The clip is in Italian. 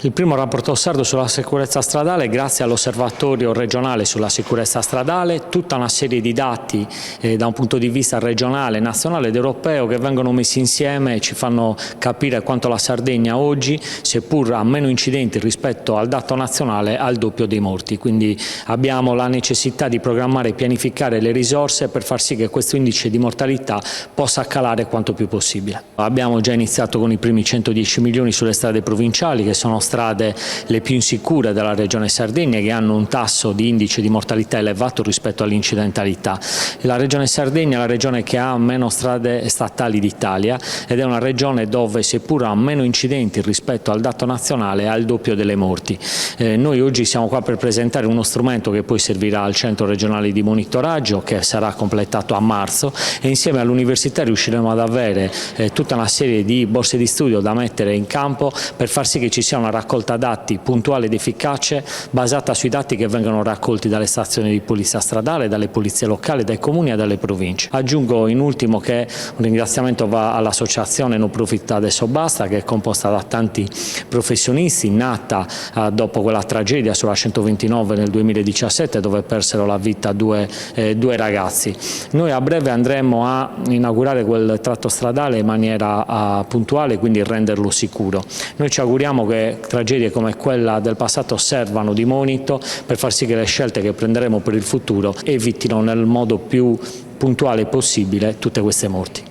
Il primo rapporto sardo sulla sicurezza stradale, grazie all'osservatorio regionale sulla sicurezza stradale, tutta una serie di dati da un punto di vista regionale, nazionale ed europeo che vengono messi insieme e ci fanno capire quanto la Sardegna oggi, seppur ha meno incidenti rispetto al dato nazionale, ha il doppio dei morti. Quindi abbiamo la necessità di programmare e pianificare le risorse per far sì che questo indice di mortalità possa calare quanto più possibile. Abbiamo già iniziato con i primi 110 milioni sulle strade provinciali, che sono strade le più insicure della regione Sardegna, che hanno un tasso di indice di mortalità elevato rispetto all'incidentalità. La regione Sardegna è la regione che ha meno strade statali d'Italia ed è una regione dove, seppur ha meno incidenti rispetto al dato nazionale, ha il doppio delle morti. Noi oggi siamo qua per presentare uno strumento che poi servirà al centro regionale di monitoraggio, che sarà completato a marzo, e insieme all'università riusciremo ad avere tutta una serie di borse di studio da mettere in campo per far sì che ci sia una raccolta dati puntuale ed efficace basata sui dati che vengono raccolti dalle stazioni di polizia stradale, dalle polizie locali, dai comuni e dalle province. Aggiungo in ultimo che un ringraziamento va all'associazione No Profit Adesso Basta, che è composta da tanti professionisti, nata dopo quella tragedia sulla 129 nel 2017 dove persero la vita due ragazzi. Noi a breve andremo a inaugurare quel tratto stradale in maniera puntuale, quindi renderlo sicuro. Noi ci auguriamo che tragedie come quella del passato servano di monito per far sì che le scelte che prenderemo per il futuro evitino nel modo più puntuale possibile tutte queste morti.